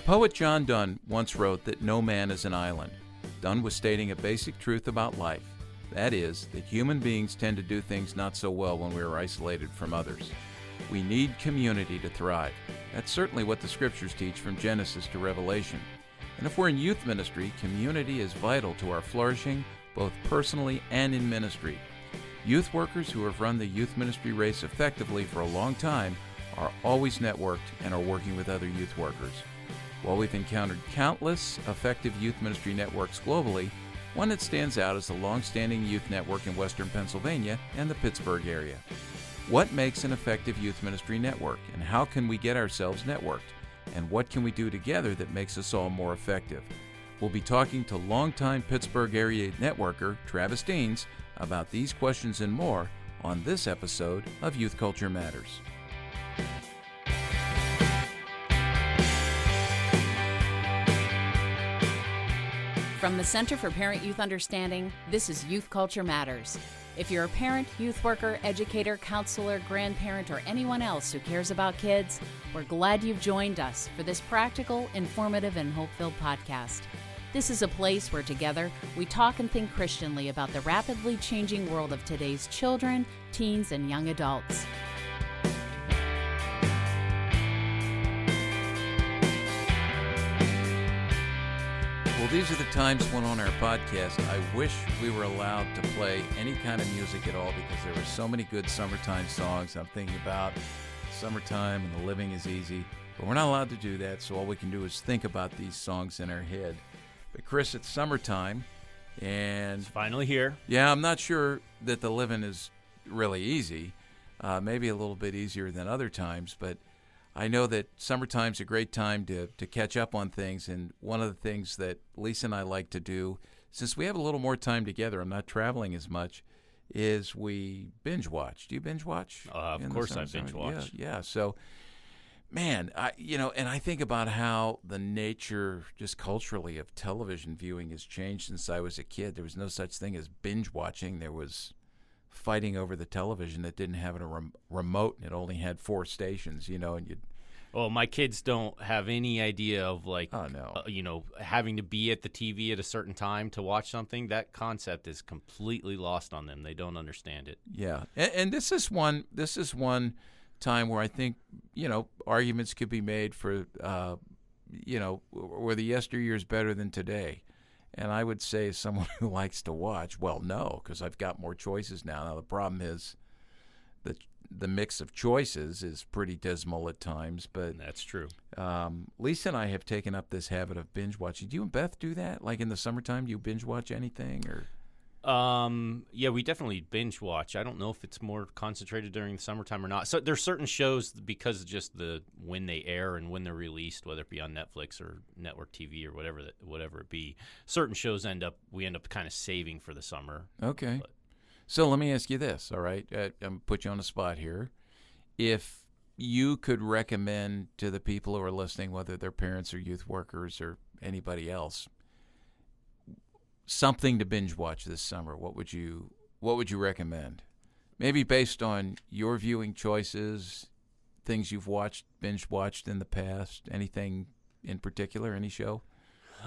poet John Donne once wrote that no man is an island. Donne was stating a basic truth about life. That is, that human beings tend to do things not so well when we are isolated from others. We need community to thrive. That's certainly what the scriptures teach from Genesis to Revelation. And if we're in youth ministry, community is vital to our flourishing, both personally and in ministry. Youth workers who have run the youth ministry race effectively for a long time are always networked and are working with other youth workers. While we've encountered countless effective youth ministry networks globally, one that stands out is the long-standing youth network in Western Pennsylvania and the Pittsburgh area. What makes an effective youth ministry network, and how can we get ourselves networked? And what can we do together that makes us all more effective? We'll be talking to longtime Pittsburgh area networker Travis Deans about these questions and more on this episode of Youth Culture Matters. From the Center for Parent-Youth Understanding, this is Youth Culture Matters. If you're a parent, youth worker, educator, counselor, grandparent, or anyone else who cares about kids, we're glad you've joined us for this practical, informative, and hope-filled podcast. This is a place where together we talk and think Christianly about the rapidly changing world of today's children, teens, and young adults. Well, these are the times when on our podcast I wish we were allowed to play any kind of music at all because there were so many good summertime songs. I'm thinking about summertime and the living is easy, but we're not allowed to do that, so all we can do is think about these songs in our head. But Chris, it's summertime, and it's finally here. Yeah, I'm not sure that the living is really easy, maybe a little bit easier than other times, but I know that summertime's a great time to catch up on things, and one of the things that Lisa and I like to do, since we have a little more time together, I'm not traveling as much, is we binge watch. Do you binge watch? Of course I binge watch. Yeah. So, man, and I think about how the nature, just culturally, of television viewing has changed since I was a kid. There was no such thing as binge watching. There was fighting over the television that didn't have a remote, and it only had 4 stations, and you'd... Oh, my kids don't have any idea of, having to be at the TV at a certain time to watch something. That concept is completely lost on them. They don't understand it. Yeah, and this is one time where I think, arguments could be made for, where the yesteryear is better than today. And I would say, as someone who likes to watch, well, no, because I've got more choices now. Now, the problem is that the mix of choices is pretty dismal at times. But that's true. Lisa and I have taken up this habit of binge watching. Do you and Beth do that? Like in the summertime, do you binge watch anything? Or Yeah, we definitely binge watch. I don't know if it's more concentrated during the summertime or not. So there's certain shows, because of just when they air and when they're released, whether it be on Netflix or network TV or whatever it be. Certain shows we end up kind of saving for the summer. Okay. So let me ask you this, all right? I'm going to put you on the spot here. If you could recommend to the people who are listening, whether they're parents or youth workers or anybody else, something to binge watch this summer, what would you recommend? Maybe based on your viewing choices, things you've binge watched in the past, anything in particular, any show?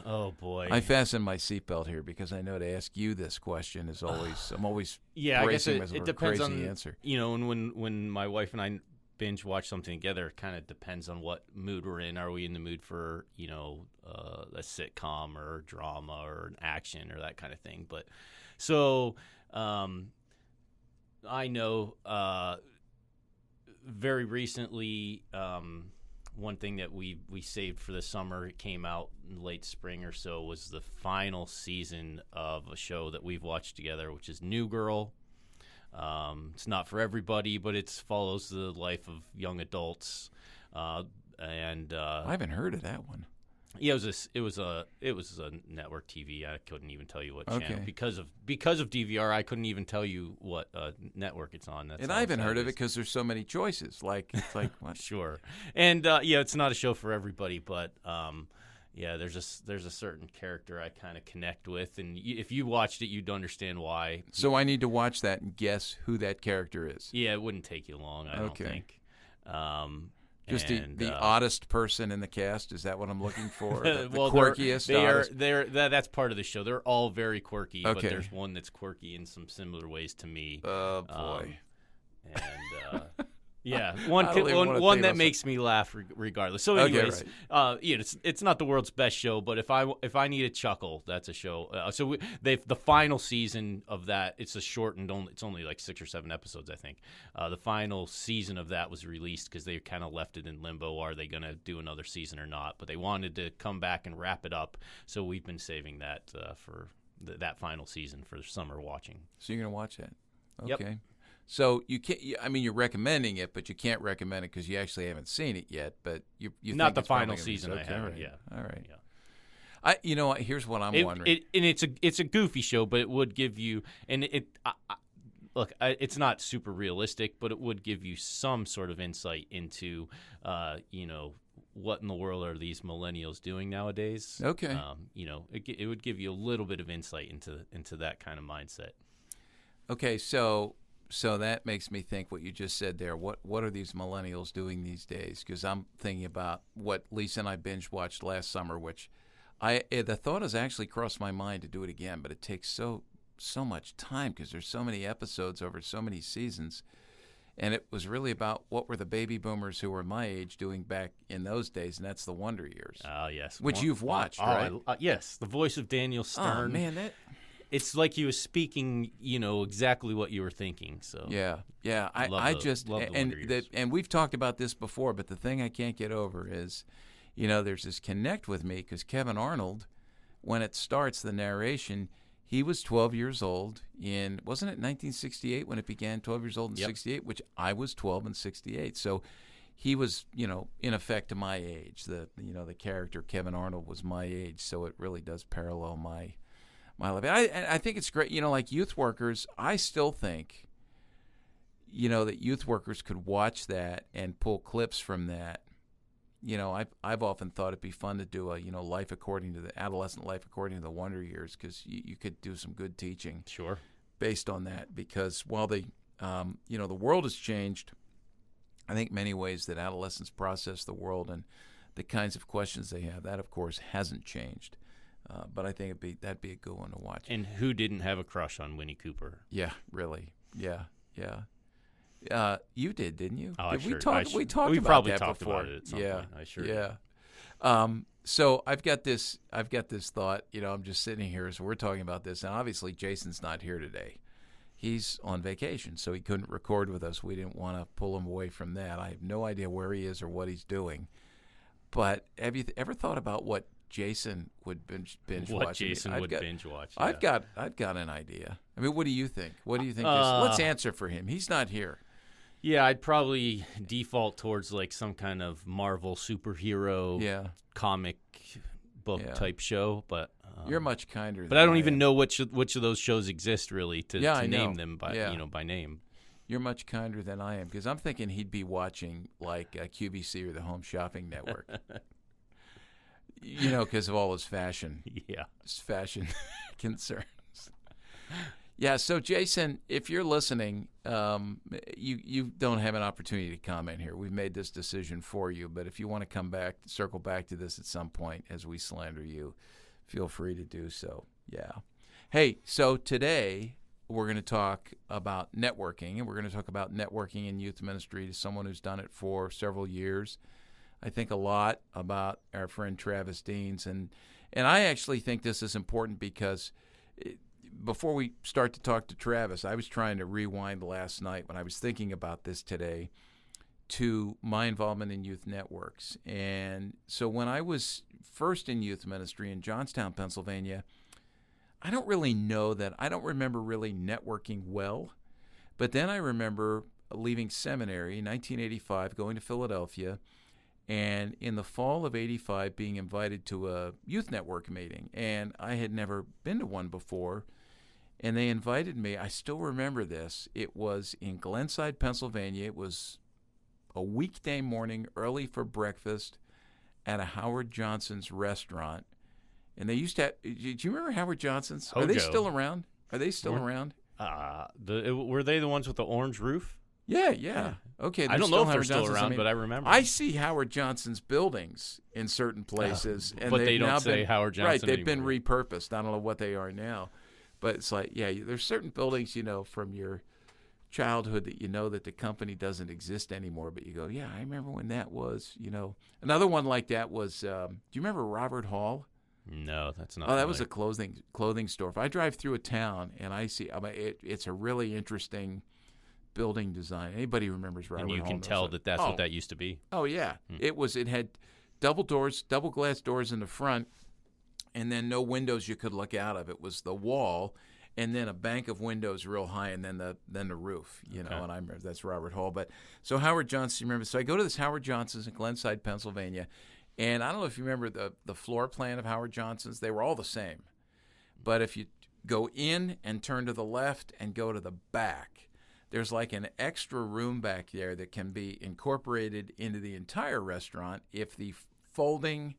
Oh boy. I fastened my seatbelt here because I know to ask you this question is always I'm always I guess bracing it depends crazy on answer. And when my wife and I binge watch something together, it kind of depends on what mood we're in. Are we in the mood for a sitcom or drama or an action or that kind of thing? But so I know very recently one thing that we saved for the summer, it came out in late spring or so, was the final season of a show that we've watched together, which is New Girl. It's not for everybody, but it follows the life of young adults. I haven't heard of that one. Yeah, it was a network TV. I couldn't even tell you what channel because of DVR. I couldn't even tell you what network it's on. And I haven't heard of it because there's so many choices. It's like what? Sure. And it's not a show for everybody, but there's a certain character I kind of connect with, and if you watched it, you'd understand why. So I need to watch that and guess who that character is. Yeah, it wouldn't take you long, I don't think. Just And, the oddest person in the cast. Is that what I'm looking for? The well, quirkiest. That's part of the show. They're all very quirky, but Okay. there's one that's quirky in some similar ways to me. Oh boy. And yeah, I don't even wanna one think that about makes me laugh regardless. So, Okay, anyways, it's not the world's best show, but if I need a chuckle, that's a show. The final season of that, it's a shortened, it's only like 6 or 7 episodes, I think. The final season of that was released because they kind of left it in limbo. Are they going to do another season or not? But they wanted to come back and wrap it up, so we've been saving that for that final season for summer watching. So you're going to watch that? Yep. Okay. So you can't. I mean, you're recommending it, but you can't recommend it because you actually haven't seen it yet. But you not think the it's probably final gonna be season. okay, I haven't. right. Yeah. All right. Yeah. Here's what I'm wondering. And it's a goofy show, but it would give you look. It's not super realistic, but it would give you some sort of insight into what in the world are these millennials doing nowadays. Okay. It would give you a little bit of insight into that kind of mindset. Okay, so that makes me think what you just said there. What are these millennials doing these days? Because I'm thinking about what Lisa and I binge watched last summer, which the thought has actually crossed my mind to do it again, but it takes so much time because there's so many episodes over so many seasons, and it was really about what were the baby boomers who were my age doing back in those days, and that's the Wonder Years. Oh yes, which you've watched, right? Yes, the voice of Daniel Stern. Oh man, that. It's like he was speaking, exactly what you were thinking. So yeah. I love the Wonder Years. And we've talked about this before, but the thing I can't get over is, there's this connect with me because Kevin Arnold, when it starts the narration, he was 12 years old wasn't it 1968 when it began? 12 years old in 68, which I was 12 in 68. So he was, in effect my age. The character Kevin Arnold was my age, so it really does parallel my life. I think it's great. Like youth workers, I still think, that youth workers could watch that and pull clips from that. I've often thought it'd be fun to do a, life according to the adolescent life according to the Wonder Years because you could do some good teaching. Sure. Based on that, because while the world has changed, I think many ways that adolescents process the world and the kinds of questions they have, that of course hasn't changed. But I think that'd be a good one to watch. And who didn't have a crush on Winnie Cooper? Yeah, really. Yeah. You did, didn't you? Oh, did we talked we about probably that talked before. about it at some point. I sure Yeah. did. So I've got this thought. I'm just sitting here, so we're talking about this, and obviously Jason's not here today. He's on vacation, so he couldn't record with us. We didn't want to pull him away from that. I have no idea where he is or what he's doing. But have you ever thought about what Jason would binge watch? What Jason would binge watch? Yeah. I've got an idea. I mean, what do you think? What do you think? Let's answer for him. He's not here. Yeah, I'd probably default towards like some kind of Marvel superhero comic book type show, but you're much kinder. But I don't even know which of those shows exist really to name them by by name. You're much kinder than I am because I'm thinking he'd be watching like QVC or the Home Shopping Network. Because of all his fashion. Yeah. His fashion concerns. Yeah, so Jason, if you're listening, you don't have an opportunity to comment here. We've made this decision for you, but if you want to circle back to this at some point as we slander you, feel free to do so. Yeah. Hey, so today we're going to talk about networking, and we're going to talk about networking in youth ministry to someone who's done it for several years. I think a lot about our friend Travis Deans, and I actually think this is important because before we start to talk to Travis, I was trying to rewind last night when I was thinking about this today to my involvement in youth networks. And so when I was first in youth ministry in Johnstown, Pennsylvania, I don't remember really networking well, but then I remember leaving seminary in 1985, going to Philadelphia, and in the fall of 85 being invited to a youth network meeting. And I had never been to one before. And they invited me. I still remember this. It was in Glenside, Pennsylvania. It was a weekday morning, early for breakfast at a Howard Johnson's restaurant. And they used to have, do you remember Howard Johnson's? Hojo. Are they still around? Are they still around? Were they the ones with the orange roof? Yeah. Okay. I there's don't know if Howard they're still Johnson's. around, but I remember. I see Howard Johnson's buildings in certain places, and but they they've don't now say been, Howard Johnson Right, they've anymore. been repurposed. I don't know what they are now, but it's like, yeah, there's certain buildings, from your childhood that that the company doesn't exist anymore, but you go, yeah, I remember when that was. Another one like that was. Do you remember Robert Hall? No, that's not. Oh, that was a clothing store. If I drive through a town and I see, it's a really interesting building design. Anybody who remembers Robert Hall? And you can tell that that's what that used to be. Oh yeah, It had double glass doors in the front, and then no windows you could look out of. It was the wall, and then a bank of windows real high, and then the roof. And I remember that's Robert Hall. But so Howard Johnson, remember? So I go to this Howard Johnson's in Glenside, Pennsylvania. And I don't know if you remember the floor plan of Howard Johnson's. They were all the same. But if you go in and turn to the left and go to the back, there's like an extra room back there that can be incorporated into the entire restaurant if the folding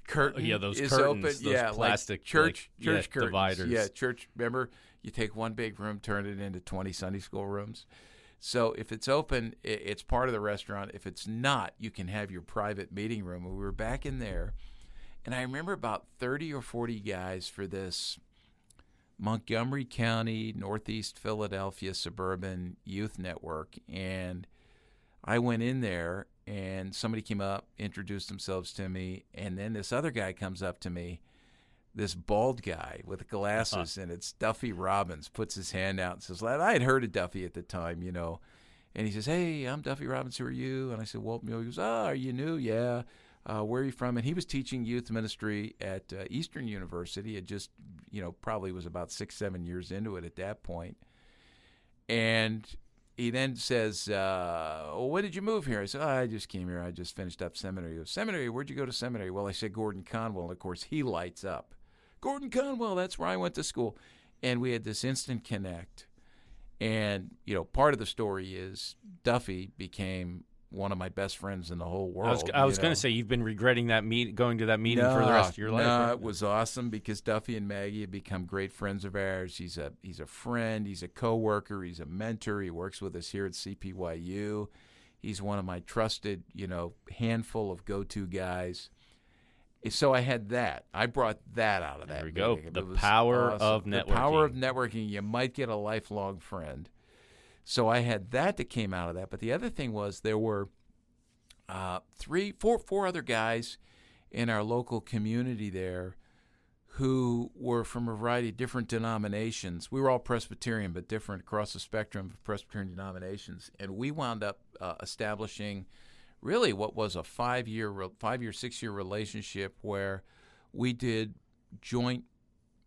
curtain those is curtains, open. those plastic like church curtains. dividers. Yeah, church. Remember, you take one big room, turn it into 20 Sunday school rooms. So if it's open, it's part of the restaurant. If it's not, you can have your private meeting room. And we were back in there, and I remember about 30 or 40 guys for this Montgomery County, Northeast Philadelphia Suburban Youth Network. And I went in there, and somebody came up, introduced themselves to me, and then this other guy comes up to me, this bald guy with glasses, and it's Duffy Robbins, puts his hand out and says, I had heard of Duffy at the time, and he says, hey, I'm Duffy Robbins, who are you? And I said, well, he goes, are you new? Yeah. Where are you from? And he was teaching youth ministry at Eastern University. It just, probably was about 6-7 years into it at that point. And he then says, well, when did you move here? I said, I just came here. I just finished up seminary. He goes, seminary? Where'd you go to seminary? Well, I said, Gordon Conwell. And, of course, he lights up. Gordon Conwell, that's where I went to school. And we had this instant connect. And, part of the story is Duffy became one of my best friends in the whole world. I was going to say, you've been regretting that going to that meeting for the rest of your life. No, right? It was awesome because Duffy and Maggie have become great friends of ours. He's a friend. He's a coworker. He's a mentor. He works with us here at CPYU. He's one of my trusted, handful of go-to guys. So I had that. I brought that out of that. There we go. meeting. The power awesome. of networking. The power of networking. You might get a lifelong friend. So I had that came out of that. But the other thing was there were four other guys in our local community there who were from a variety of different denominations. We were all Presbyterian, but different across the spectrum of Presbyterian denominations. And we wound up establishing really what was a 5-year, 6-year relationship where we did joint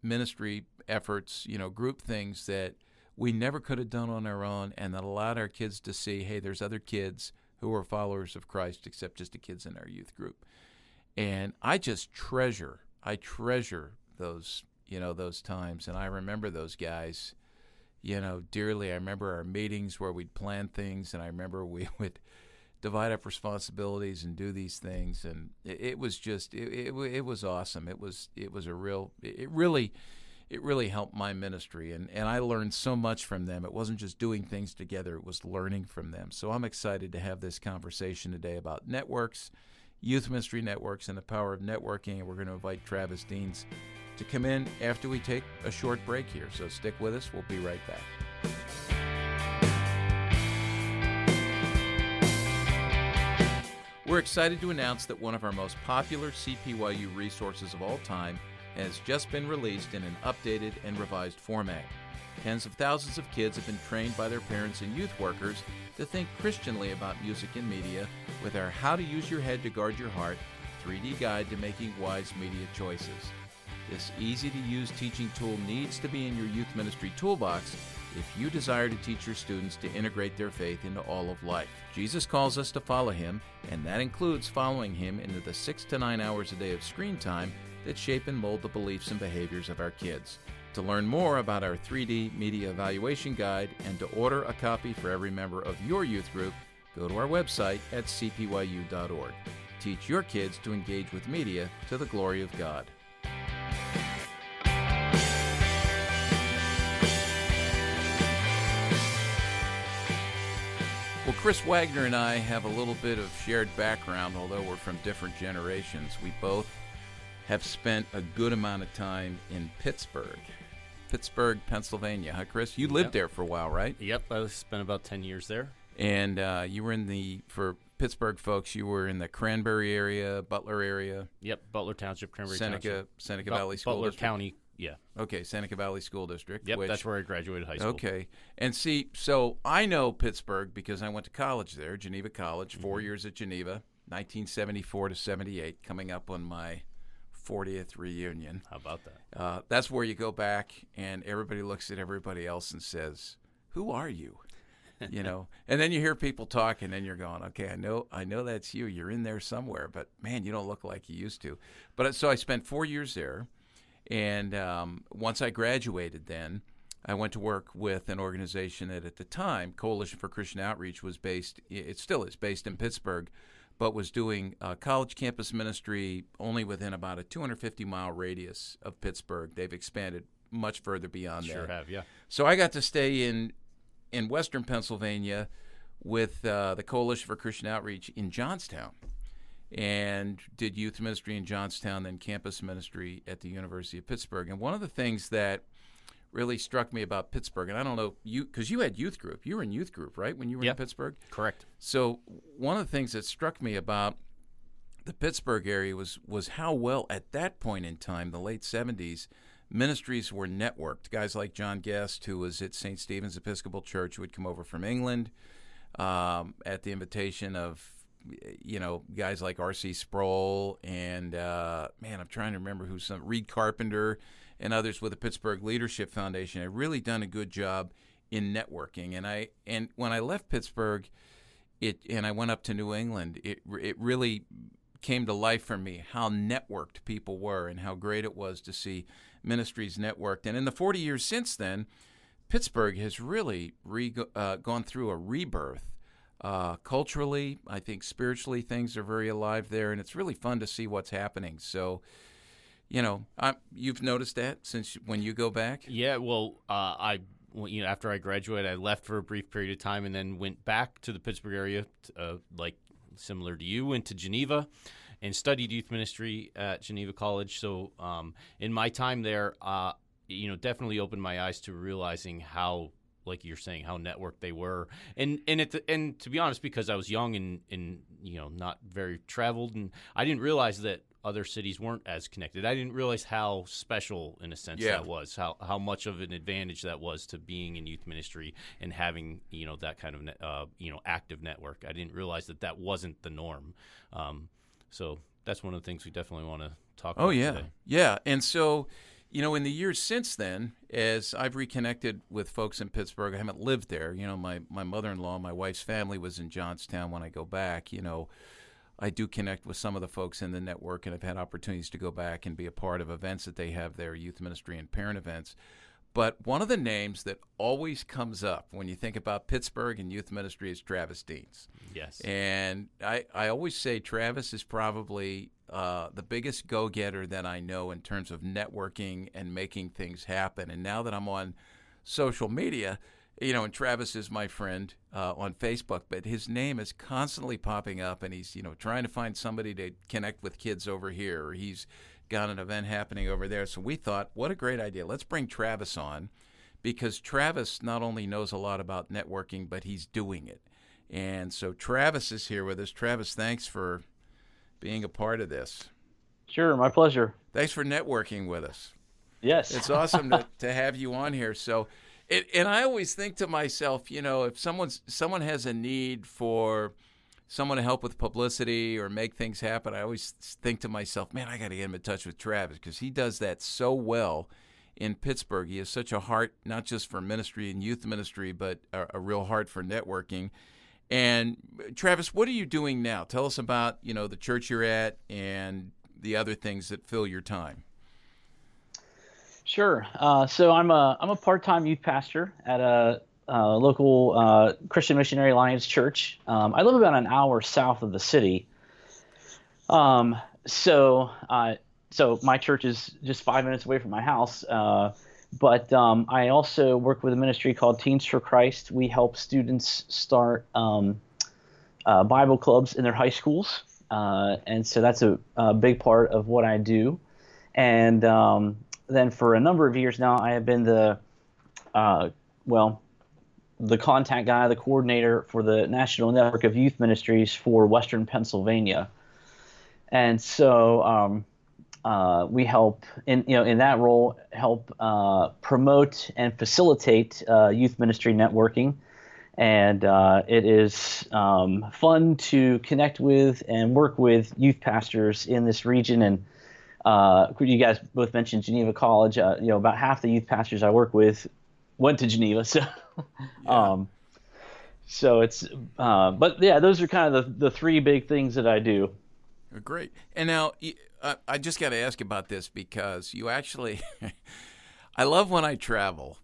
ministry efforts, group things that we never could have done on our own, and that allowed our kids to see, hey, there's other kids who are followers of Christ except just the kids in our youth group. And I just treasure those, those times. And I remember those guys, dearly. I remember our meetings where we'd plan things, and I remember we would divide up responsibilities and do these things. And it was just, it was awesome. It really helped my ministry, and I learned so much from them. It wasn't just doing things together, it was learning from them. So I'm excited to have this conversation today about networks, youth ministry networks, and the power of networking, and we're going to invite Travis Deans to come in after we take a short break here. So stick with us. We'll be right back. We're excited to announce that one of our most popular CPYU resources of all time has just been released in an updated and revised format. Tens of thousands of kids have been trained by their parents and youth workers to think Christianly about music and media with our How to Use Your Head to Guard Your Heart 3D Guide to Making Wise Media Choices. This easy-to-use teaching tool needs to be in your youth ministry toolbox if you desire to teach your students to integrate their faith into all of life. Jesus calls us to follow him, and that includes following him into the 6 to 9 hours a day of screen time that shape and mold the beliefs and behaviors of our kids. To learn more about our 3D Media Evaluation Guide and to order a copy for every member of your youth group, go to our website at cpyu.org. Teach your kids to engage with media to the glory of God. Chris Wagner and I have a little bit of shared background, although we're from different generations. We both have spent a good amount of time in Pittsburgh, Pennsylvania. Huh, Chris? You lived there for a while, right? Yep, I spent about 10 years there. And you were for Pittsburgh folks, you were in the Cranberry area, Butler area. Yep, Butler Township, Cranberry Township. Seneca Valley School Butler District. County, yeah. Okay, Seneca Valley School District. Yep, that's where I graduated high school. Okay. And see, so I know Pittsburgh because I went to college there, Geneva College, 4 years at Geneva, 1974 to 78, coming up on my 40th reunion. How about that? That's where you go back and everybody looks at everybody else and says, "Who are you?" You know, and then you hear people talk, and then you're going, "Okay, I know that's you. You're in there somewhere, but man, you don't look like you used to." But so I spent 4 years there, and once I graduated, then I went to work with an organization that, at the time, Coalition for Christian Outreach, was based. It still is based in Pittsburgh, but was doing college campus ministry only within about a 250-mile radius of Pittsburgh. They've expanded much further beyond that. Sure have, yeah. So I got to stay in western Pennsylvania with the Coalition for Christian Outreach in Johnstown, and did youth ministry in Johnstown, then campus ministry at the University of Pittsburgh. And one of the things that really struck me about Pittsburgh, and I don't know, because you had youth group. You were in youth group, right, when you were in Pittsburgh? Correct. So one of the things that struck me about the Pittsburgh area was how well, at that point in time, the late 70s, ministries were networked. Guys like John Guest, who was at St. Stephen's Episcopal Church, who would come over from England at the invitation of, guys like R.C. Sproul and, I'm trying to remember Reed Carpenter and others with the Pittsburgh Leadership Foundation had really done a good job in networking. And when I left Pittsburgh, and I went up to New England, it really came to life for me how networked people were and how great it was to see ministries networked. And in the 40 years since then, Pittsburgh has really gone through a rebirth. Culturally, I think spiritually, things are very alive there, and it's really fun to see what's happening. So, you've noticed that since when you go back? Yeah, well, after I graduated, I left for a brief period of time and then went back to the Pittsburgh area, similar to you, went to Geneva and studied youth ministry at Geneva College. So in my time there, definitely opened my eyes to realizing how, like you're saying, how networked they were. And to be honest, because I was young and not very traveled, and I didn't realize that other cities weren't as connected. I didn't realize how special, in a sense, that was, how much of an advantage that was to being in youth ministry and having, that kind of, active network. I didn't realize that wasn't the norm. So that's one of the things we definitely want to talk about today. Yeah. And so, in the years since then, as I've reconnected with folks in Pittsburgh, I haven't lived there. My mother-in-law, my wife's family was in Johnstown when I go back. I do connect with some of the folks in the network, and I've had opportunities to go back and be a part of events that they have there, youth ministry and parent events. But one of the names that always comes up when you think about Pittsburgh and youth ministry is Travis Deans. Yes. And I always say Travis is probably the biggest go-getter that I know in terms of networking and making things happen. And now that I'm on social media, and Travis is my friend on Facebook, but his name is constantly popping up, and he's, trying to find somebody to connect with kids over here, or he's got an event happening over there. So we thought, what a great idea. Let's bring Travis on, because Travis not only knows a lot about networking, but he's doing it. And so Travis is here with us. Travis, thanks for being a part of this. Sure, my pleasure. Thanks for networking with us. Yes. It's awesome to have you on here. So, and I always think to myself, if someone has a need for someone to help with publicity or make things happen, I always think to myself, man, I got to get him in touch with Travis, because he does that so well in Pittsburgh. He has such a heart, not just for ministry and youth ministry, but a real heart for networking. And Travis, what are you doing now? Tell us about, the church you're at and the other things that fill your time. Sure. So I'm a part-time youth pastor at a local Christian Missionary Alliance church. I live about an hour south of the city. So my church is just 5 minutes away from my house. But I also work with a ministry called Teens for Christ. We help students start Bible clubs in their high schools, and so that's a big part of what I do. And then for a number of years now, I have been the contact guy, the coordinator for the National Network of Youth Ministries for Western Pennsylvania. And so we help in that role help promote and facilitate youth ministry networking. And it is fun to connect with and work with youth pastors in this region. And you guys both mentioned Geneva College. About half the youth pastors I work with went to Geneva. So, Yeah. so it's. But yeah, those are kind of the three big things that I do. Great. And now I just got to ask about this because you actually, I love when I travel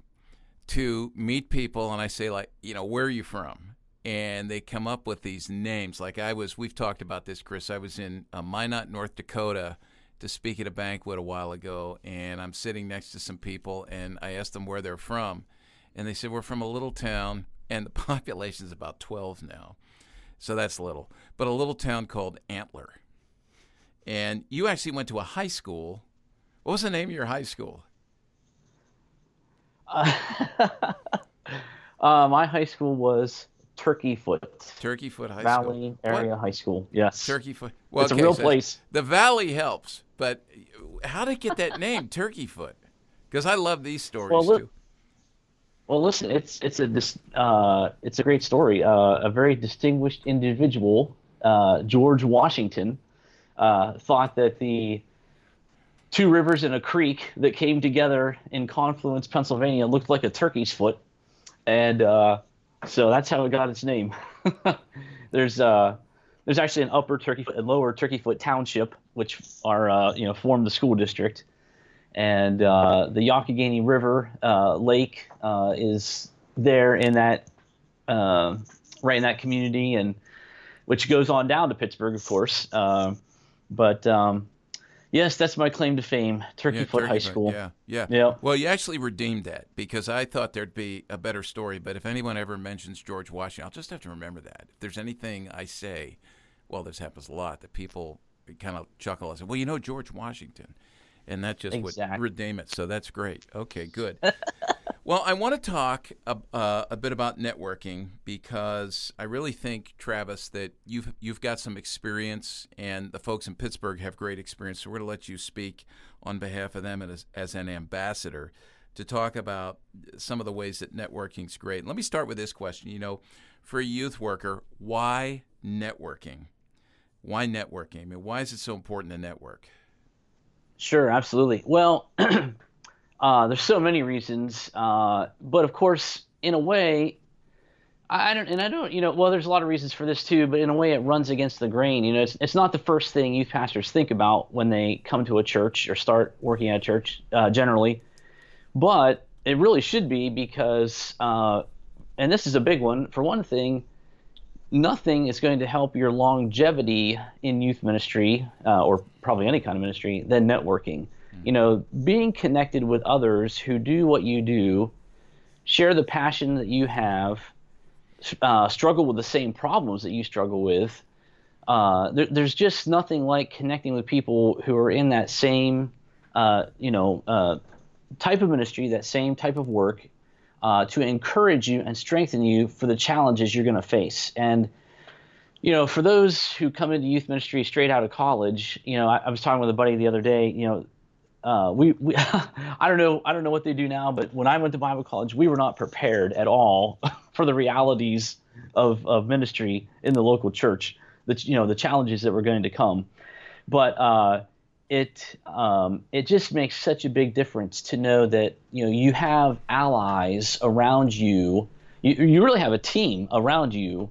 to meet people and I say, like, where are you from? And they come up with these names. Like we've talked about this, Chris. I was in Minot, North Dakota to speak at a banquet a while ago, and I'm sitting next to some people, and I asked them where they're from. And they said, we're from a little town, and the population is about 12 now. So that's little. But a little town called Antler. And you actually went to a high school. What was the name of your high school? My high school was Turkey Foot High Valley School. Area What? High School. Yes. Turkeyfoot. Well, It's okay, a real so place. the Valley helps, but how did it get that name, Turkeyfoot? Because I love these stories too. Well, listen, it's a great story. A very distinguished individual, George Washington, thought that the two rivers and a creek that came together in Confluence, Pennsylvania, looked like a turkey's foot, and so that's how it got its name. There's actually an Upper Turkeyfoot and Lower Turkeyfoot Township, which are form the school district. And the Youghiogheny River Lake is there in that right in that community, and which goes on down to Pittsburgh, of course. But yes, that's my claim to fame, Turkeyfoot High School. Yeah. Well, you actually redeemed that because I thought there'd be a better story. But if anyone ever mentions George Washington, I'll just have to remember that. If there's anything I say, well, this happens a lot, that people kind of chuckle and say, well, George Washington. And that just would redeem it. So that's great. Okay, good. Well, I want to talk a bit about networking because I really think, Travis, that you've got some experience, and the folks in Pittsburgh have great experience. So we're going to let you speak on behalf of them as an ambassador to talk about some of the ways that networking is great. Let me start with this question. For a youth worker, why networking? Why networking? I mean, why is it so important to network? Sure, absolutely. Well, there's so many reasons, but of course, in a way, there's a lot of reasons for this too, but in a way it runs against the grain. It's not the first thing youth pastors think about when they come to a church or start working at a church, generally, but it really should be because, and this is a big one, for one thing, nothing is going to help your longevity in youth ministry, or probably any kind of ministry, than networking. Being connected with others who do what you do, share the passion that you have, struggle with the same problems that you struggle with. There's just nothing like connecting with people who are in that same, type of ministry, that same type of work, to encourage you and strengthen you for the challenges you're going to face. And, for those who come into youth ministry straight out of college, I was talking with a buddy the other day, we I don't know what they do now, but when I went to Bible college, we were not prepared at all for the realities of ministry in the local church, the challenges that were going to come. But it just makes such a big difference to know that you have allies around you. You really have a team around you.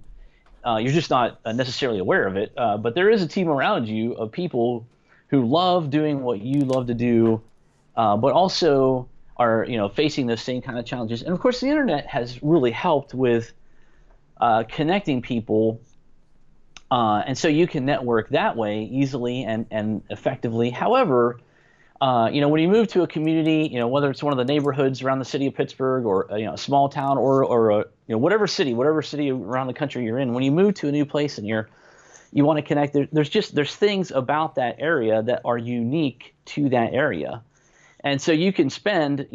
You're just not necessarily aware of it, but there is a team around you of people who love doing what you love to do, but also are facing those same kind of challenges. And of course, the internet has really helped with connecting people. And so you can network that way easily and effectively. However, when you move to a community, whether it's one of the neighborhoods around the city of Pittsburgh or a small town or whatever city around the country you're in, when you move to a new place and you want to connect, there's things about that area that are unique to that area. And so you can spend,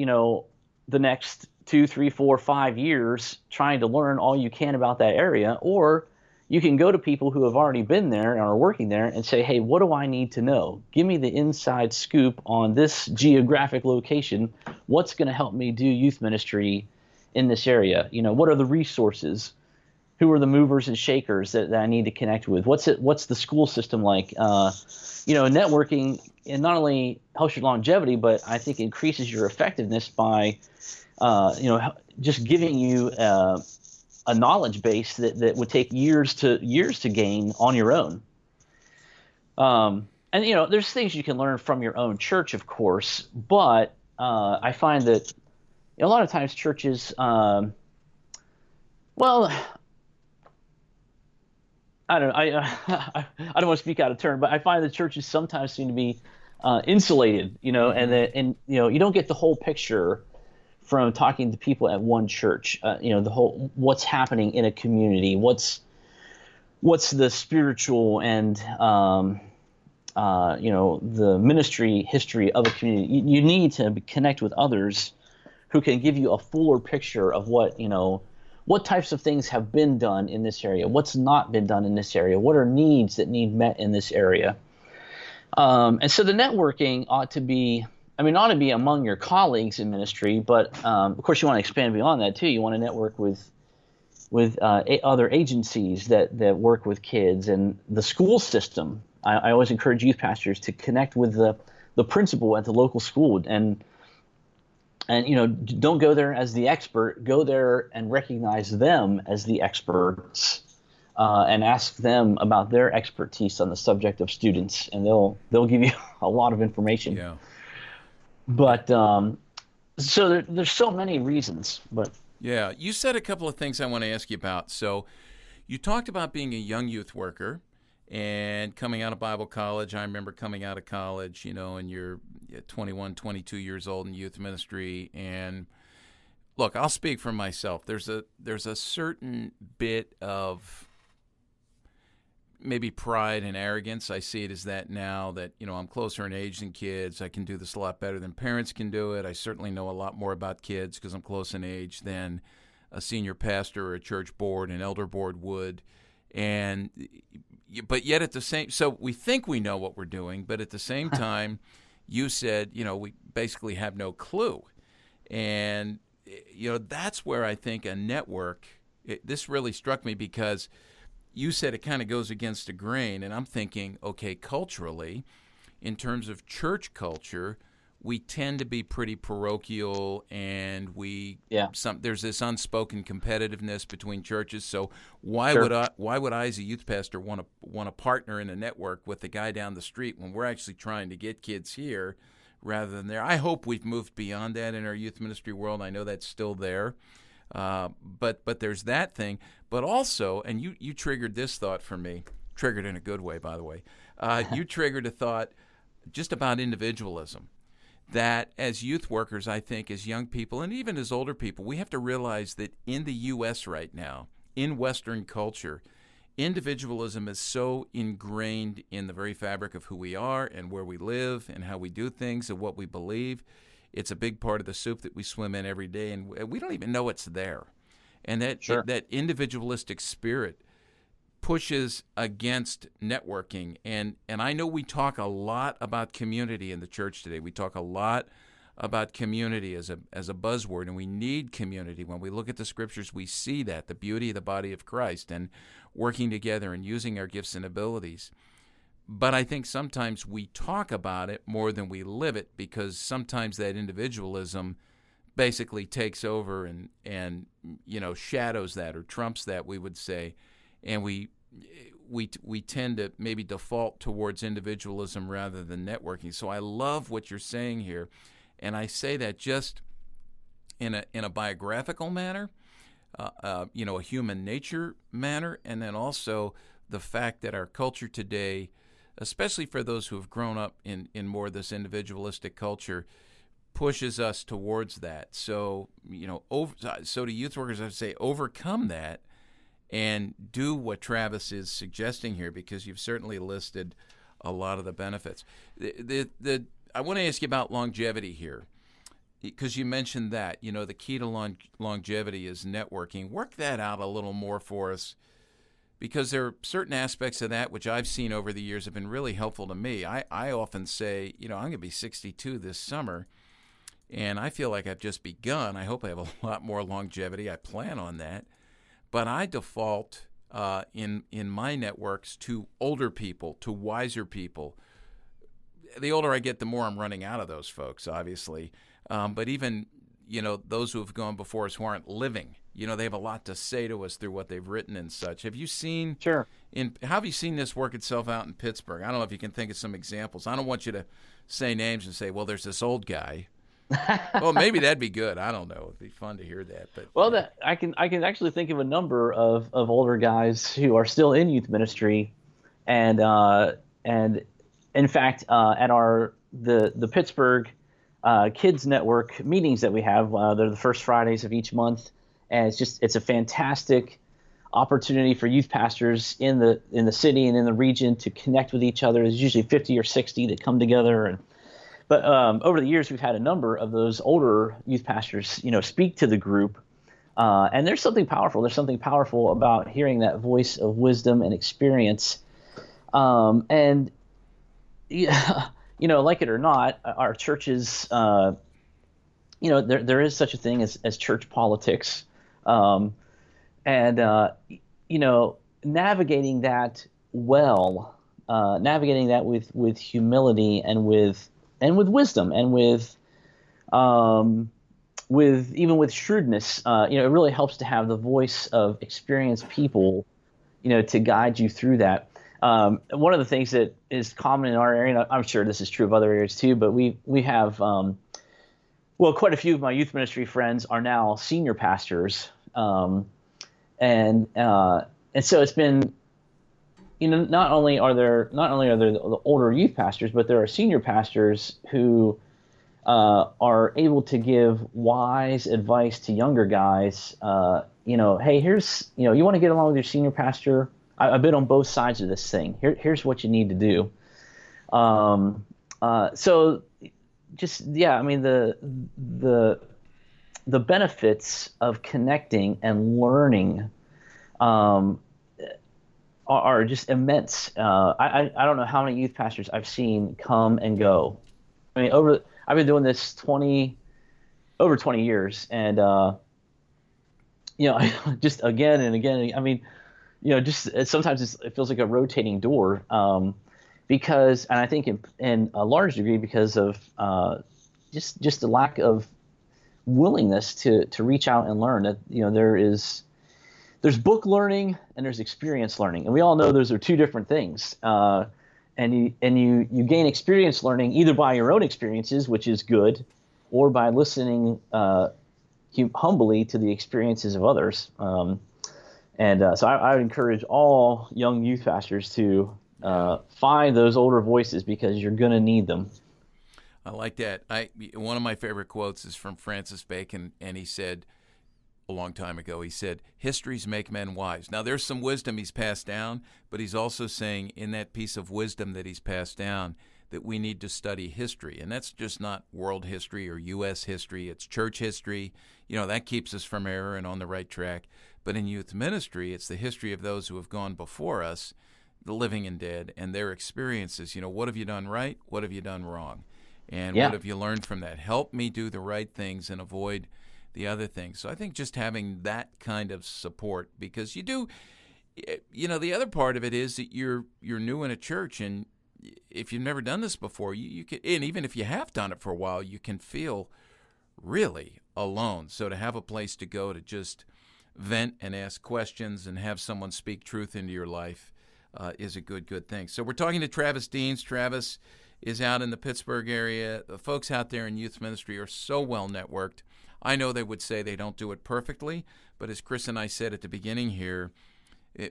the next 2, 3, 4, 5 years trying to learn all you can about that area, or you can go to people who have already been there and are working there and say, hey, what do I need to know? Give me the inside scoop on this geographic location. What's going to help me do youth ministry in this area? What are the resources? Who are the movers and shakers that I need to connect with? What's the school system like? Networking, it not only helps your longevity, but I think increases your effectiveness by, just giving you a knowledge base that would take years to gain on your own. There's things you can learn from your own church, of course, but I find that a lot of times churches, I don't want to speak out of turn, but I find that churches sometimes seem to be insulated, and you don't get the whole picture from talking to people at one church. The whole what's happening in a community, what's the spiritual and the ministry history of a community. You need to connect with others who can give you a fuller picture of what types of things have been done in this area, what's not been done in this area, what are needs that need met in this area. And so the networking ought to be among your colleagues in ministry, but of course you want to expand beyond that too. You want to network with other agencies that work with kids and the school system. I always encourage youth pastors to connect with the principal at the local school and don't go there as the expert. Go there and recognize them as the experts, and ask them about their expertise on the subject of students, and they'll give you a lot of information. Yeah. But so there's so many reasons. But yeah, you said a couple of things I want to ask you about. So you talked about being a young youth worker and coming out of Bible college. I remember coming out of college, and you're 21, 22 years old in youth ministry. And look, I'll speak for myself. There's a certain bit of maybe pride and arrogance. I see it as that now that, I'm closer in age than kids. I can do this a lot better than parents can do it. I certainly know a lot more about kids because I'm close in age than a senior pastor or a church board, an elder board would. But yet at the same, so we think we know what we're doing, but at the same time, you said, we basically have no clue. And, that's where I think a network, this really struck me because you said it kind of goes against the grain, and I'm thinking, okay, culturally, in terms of church culture, we tend to be pretty parochial, and there's this unspoken competitiveness between churches. So why would I as a youth pastor want to partner in a network with the guy down the street when we're actually trying to get kids here rather than there? I hope we've moved beyond that in our youth ministry world. I know that's still there. But there's that thing. But also, and you triggered this thought for me, triggered in a good way, by the way. You triggered a thought just about individualism, that as youth workers, I think as young people and even as older people, we have to realize that in the U.S. right now, in Western culture, individualism is so ingrained in the very fabric of who we are and where we live and how we do things and what we believe. It's a big part of the soup that we swim in every day, and we don't even know it's there. And that individualistic spirit pushes against networking. And I know we talk a lot about community in the church today. We talk a lot about community as a buzzword, and we need community. When we look at the scriptures, we see that, the beauty of the body of Christ and working together and using our gifts and abilities. But I think sometimes we talk about it more than we live it, because sometimes that individualism basically takes over and shadows that or trumps that, we would say, and we tend to maybe default towards individualism rather than networking. So I love what you're saying here, and I say that just in a biographical manner, a human nature manner, and then also the fact that our culture today especially for those who have grown up in more of this individualistic culture, pushes us towards that. So, so to youth workers, I would say overcome that and do what Travis is suggesting here, because you've certainly listed a lot of the benefits. I want to ask you about longevity here, because you mentioned that, the key to longevity is networking. Work that out a little more for us, because there are certain aspects of that which I've seen over the years have been really helpful to me. I often say, I'm going to be 62 this summer, and I feel like I've just begun. I hope I have a lot more longevity. I plan on that. But I default in my networks to older people, to wiser people. The older I get, the more I'm running out of those folks, obviously. But even, those who have gone before us who aren't living, they have a lot to say to us through what they've written and such. Have you seen Sure. How have you seen this work itself out in Pittsburgh? I don't know if you can think of some examples. I don't want you to say names and say, well, there's this old guy. Well, maybe that'd be good. I don't know. It'd be fun to hear that. But Well, I can actually think of a number of older guys who are still in youth ministry, and in fact, at the Pittsburgh Kids Network meetings that we have, they're the first Fridays of each month, and it's a fantastic opportunity for youth pastors in the city and in the region to connect with each other. There's usually 50 or 60 that come together, but over the years we've had a number of those older youth pastors, speak to the group, and there's something powerful. There's something powerful about hearing that voice of wisdom and experience, and like it or not, our churches, there is such a thing as church politics, and navigating that well, navigating that with humility and with wisdom and with shrewdness, it really helps to have the voice of experienced people, to guide you through that. One of the things that is common in our area, and I'm sure this is true of other areas too, but we have, quite a few of my youth ministry friends are now senior pastors, and so it's been, not only are there the older youth pastors, but there are senior pastors who are able to give wise advice to younger guys. Hey, here's, you want to get along with your senior pastor? I've been on both sides of this thing. Here's what you need to do. So just, I mean, the benefits of connecting and learning are just immense. I don't know how many youth pastors I've seen come and go. I mean, I've been doing this over 20 years, and just again and again. I mean, just sometimes it feels like a rotating door, because, and I think in a large degree because of just the lack of willingness to reach out and learn. That there's book learning and there's experience learning, and we all know those are two different things. And you gain experience learning either by your own experiences, which is good, or by listening humbly to the experiences of others. So I would encourage all young youth pastors to find those older voices, because you're going to need them. I like that. One of my favorite quotes is from Francis Bacon, and he said a long time ago, he said, "Histories make men wise." Now, there's some wisdom he's passed down, but he's also saying in that piece of wisdom that he's passed down that we need to study history. And that's just not world history or U.S. history. It's church history. That keeps us from error and on the right track. But in youth ministry, it's the history of those who have gone before us, the living and dead, and their experiences. What have you done right? What have you done wrong? And what have you learned from that? Help me do the right things and avoid the other things. So I think just having that kind of support, because you do, the other part of it is that you're new in a church, and if you've never done this before, you can, and even if you have done it for a while, you can feel really alone. So to have a place to go to just vent and ask questions and have someone speak truth into your life is a good thing. So we're talking to Travis Deans. Travis is out in the Pittsburgh area. The folks out there in youth ministry are so well networked. I know they would say they don't do it perfectly, but as Chris and I said at the beginning here,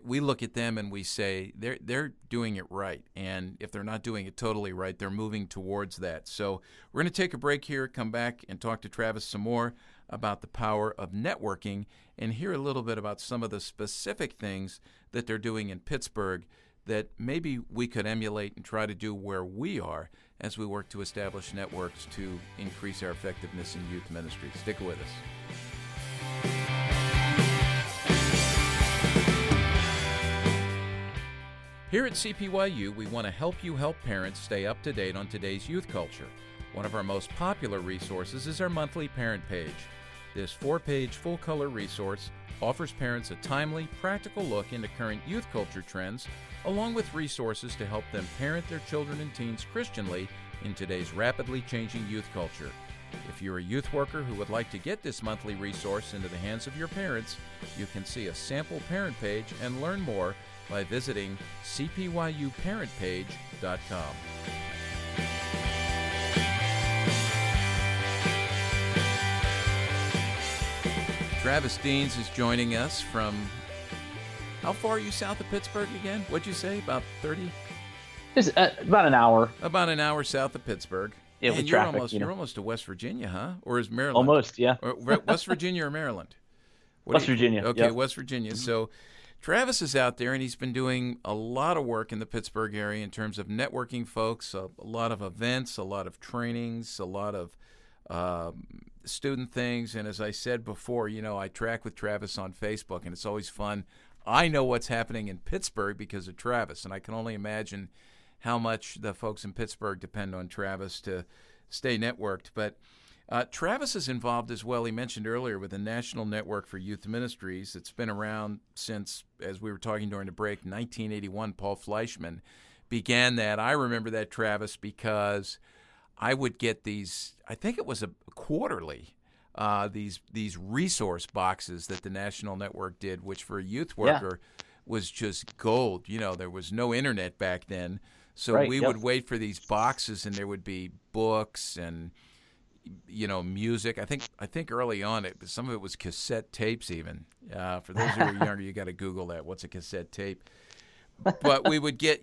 we look at them and we say they're doing it right, and if they're not doing it totally right, they're moving towards that. So we're going to take a break here, come back and talk to Travis some more about the power of networking and hear a little bit about some of the specific things that they're doing in Pittsburgh that maybe we could emulate and try to do where we are as we work to establish networks to increase our effectiveness in youth ministry. Stick with us. Here at CPYU, we want to help you help parents stay up to date on today's youth culture. One of our most popular resources is our monthly parent page. This 4-page full-color resource offers parents a timely, practical look into current youth culture trends, along with resources to help them parent their children and teens Christianly in today's rapidly changing youth culture. If you're a youth worker who would like to get this monthly resource into the hands of your parents, you can see a sample parent page and learn more by visiting cpyuparentpage.com. Travis Deans is joining us from, how far are you south of Pittsburgh again? What'd you say, about 30? It's about an hour. About an hour south of Pittsburgh. Yeah, and with you're traffic, you're almost to West Virginia, huh? Or is Maryland? Almost, yeah. Or West Virginia or Maryland? West Virginia. Okay, yep. West Virginia. Mm-hmm. So Travis is out there, and he's been doing a lot of work in the Pittsburgh area in terms of networking folks, a lot of events, a lot of trainings, a lot of student things. And as I said before, I track with Travis on Facebook, and it's always fun. I know what's happening in Pittsburgh because of Travis, and I can only imagine how much the folks in Pittsburgh depend on Travis to stay networked. But Travis is involved as well, he mentioned earlier, with the National Network for Youth Ministries. It's been around since, as we were talking during the break, 1981. Paul Fleischman began that. I remember that, Travis, because I would get these, I think it was a quarterly, these resource boxes that the National Network did, which for a youth worker was just gold. There was no internet back then. So we would wait for these boxes, and there would be books and music. I think early on some of it was cassette tapes even. For those who are younger, you got to Google that. What's a cassette tape? But we would get,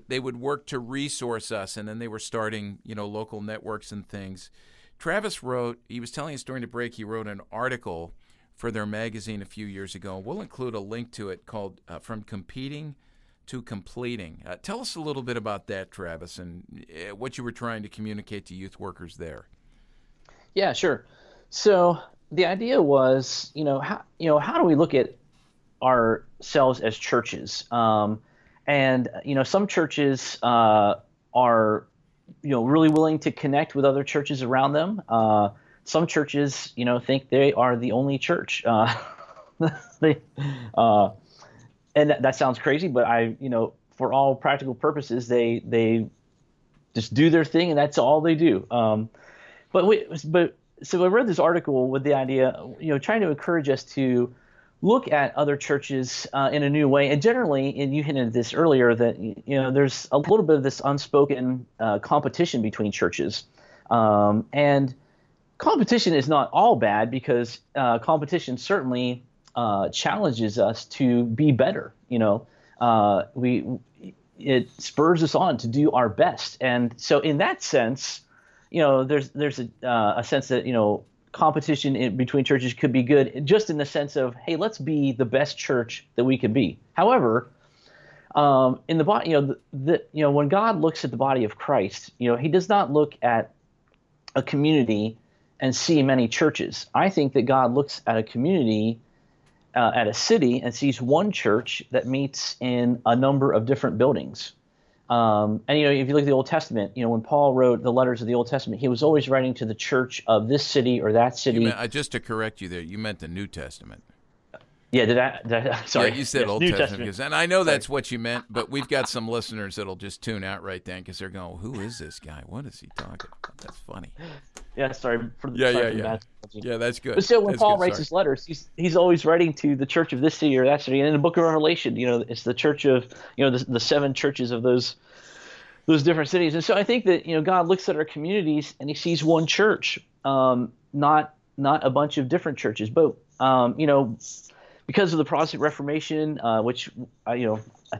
they would work to resource us, and then they were starting, local networks and things. Travis he was telling us during the break, he wrote an article for their magazine a few years ago. We'll include a link to it called From Competing to Completing. Tell us a little bit about that, Travis, and what you were trying to communicate to youth workers there. Yeah, sure. So the idea was, how do we look at ourselves as churches? And some churches are, really willing to connect with other churches around them. Some churches, think they are the only church. And that sounds crazy, but for all practical purposes, they just do their thing, and that's all they do. So I read this article with the idea, trying to encourage us to look at other churches in a new way. And generally, and you hinted at this earlier, that there's a little bit of this unspoken competition between churches, and competition is not all bad, because competition certainly challenges us to be better. It spurs us on to do our best, and so in that sense, there's a sense that competition between churches could be good, just in the sense of, hey, let's be the best church that we can be. However, in the body, when God looks at the body of Christ, He does not look at a community and see many churches. I think that God looks at a community, at a city, and sees one church that meets in a number of different buildings. And if you look at the Old Testament, when Paul wrote the letters of the Old Testament, he was always writing to the church of this city or that city. Just to correct you there, you meant the New Testament. Yeah, did I sorry. Yeah, you said Old Testament. And I know that's what you meant, but we've got some listeners that'll just tune out right then because they're going, who is this guy? What is he talking about? That's funny. Yeah, sorry. Yeah, that's good. But still, when Paul writes his letters, he's always writing to the church of this city or that city. And in the book of Revelation, it's the church of, the 7 churches of those different cities. And so I think that, God looks at our communities and He sees one church, not a bunch of different churches. But, because of the Protestant Reformation, which I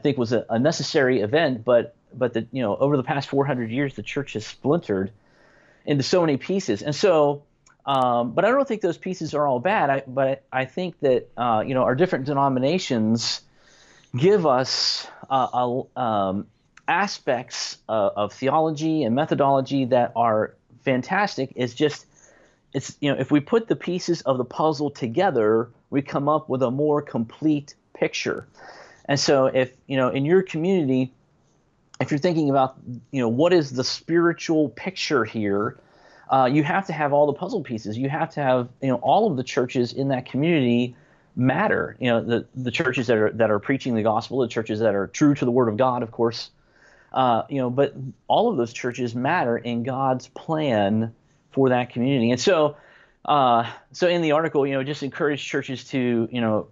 think was a necessary event, but over the past 400 years, the church has splintered into so many pieces, and so. But I don't think those pieces are all bad. But I think that our different denominations give us aspects of theology and methodology that are fantastic. If we put the pieces of the puzzle together, we come up with a more complete picture. And so if in your community, if you're thinking about what is the spiritual picture here, you have to have all the puzzle pieces. You have to have all of the churches in that community matter. The churches that are preaching the gospel, the churches that are true to the Word of God, of course. But all of those churches matter in God's plan for that community. And so in the article, just encourage churches to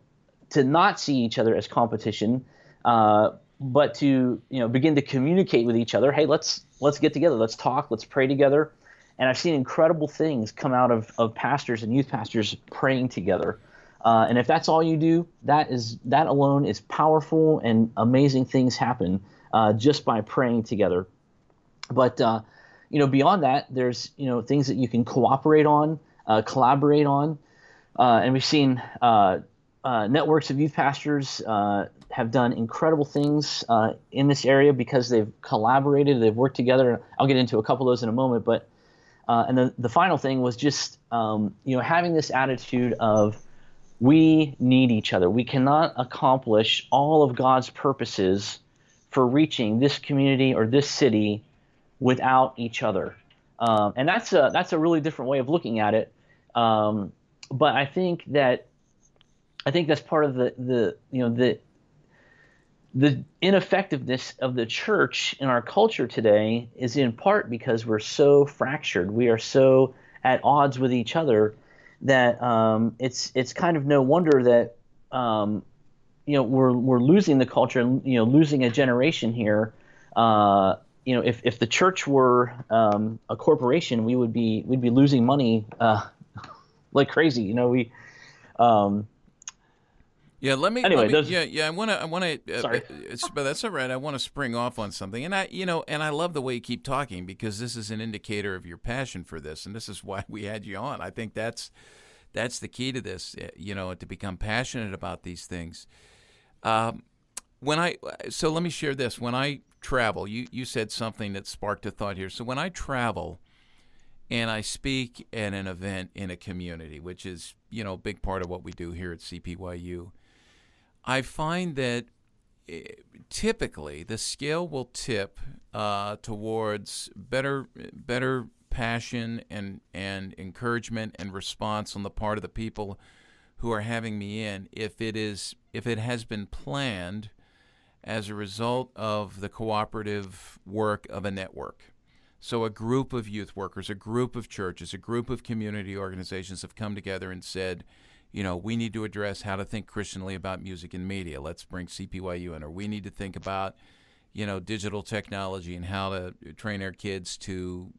not see each other as competition, but to begin to communicate with each other. Hey, let's get together, let's talk, let's pray together. And I've seen incredible things come out of pastors and youth pastors praying together. And if that's all you do, that alone is powerful, and amazing things happen just by praying together. But beyond that, there's things that you can cooperate on, collaborate on, and we've seen networks of youth pastors have done incredible things in this area because they've collaborated, they've worked together. I'll get into a couple of those in a moment, but. And then the final thing was just, having this attitude of we need each other. We cannot accomplish all of God's purposes for reaching this community or this city without each other. And that's a really different way of looking at it. But I think that's part of the ineffectiveness of the church in our culture today is in part because we're so fractured. We are so at odds with each other that it's kind of no wonder that we're losing the culture and losing a generation here. If the church were a corporation, we'd be losing money like crazy. Yeah, Anyway, I want to. Sorry, but that's all right. I want to spring off on something, and I love the way you keep talking, because this is an indicator of your passion for this, and this is why we had you on. I think that's the key to this, to become passionate about these things. So let me share this. When I travel, you said something that sparked a thought here. So when I travel, and I speak at an event in a community, which is a big part of what we do here at CPYU. I find that typically the scale will tip towards better passion and encouragement and response on the part of the people who are having me in if it has been planned as a result of the cooperative work of a network. So a group of youth workers, a group of churches, a group of community organizations have come together and said, we need to address how to think Christianly about music and media. Let's bring CPYU in. Or we need to think about, digital technology and how to train our kids to,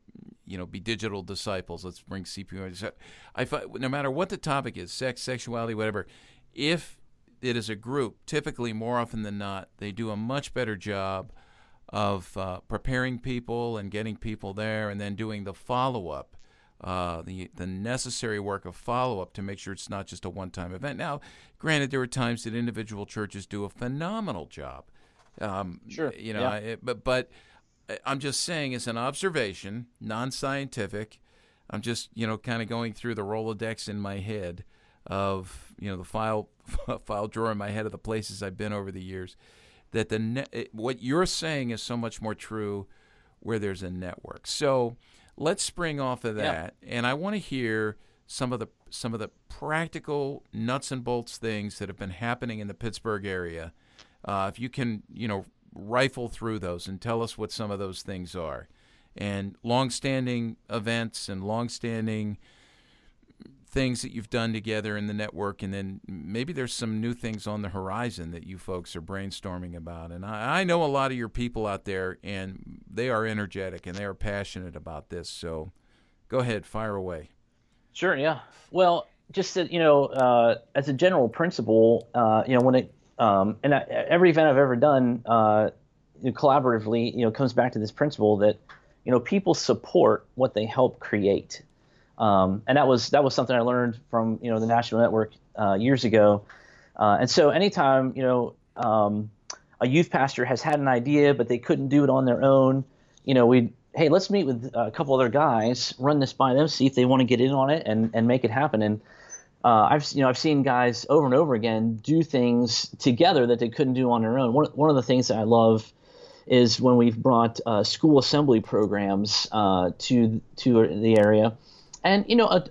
be digital disciples. Let's bring CPYU. So I find, no matter what the topic is, sex, sexuality, whatever, if it is a group, typically more often than not, they do a much better job of preparing people and getting people there, and then doing the follow-up, the necessary work of follow-up to make sure it's not just a one-time event. Now, granted, there are times that individual churches do a phenomenal job. Sure. But I'm just saying, as an observation, non-scientific, I'm just, kind of going through the Rolodex in my head of, the file drawer in my head of the places I've been over the years, that what you're saying is so much more true where there's a network. So let's spring off of that, and I want to hear some of the practical nuts and bolts things that have been happening in the Pittsburgh area. If you can, rifle through those and tell us what some of those things are, and longstanding events and longstanding things that you've done together in the network, and then maybe there's some new things on the horizon that you folks are brainstorming about. And I know a lot of your people out there, and they are energetic and they are passionate about this. So go ahead, fire away. Sure, yeah. Well, just that, as a general principle, when it every event I've ever done collaboratively, comes back to this principle that, people support what they help create. And that was something I learned from, the National Network years ago. And so anytime, a youth pastor has had an idea, but they couldn't do it on their own, hey, let's meet with a couple other guys, run this by them, see if they want to get in on it and make it happen. And I've seen guys over and over again do things together that they couldn't do on their own. One of the things that I love is when we've brought school assembly programs to the area. And,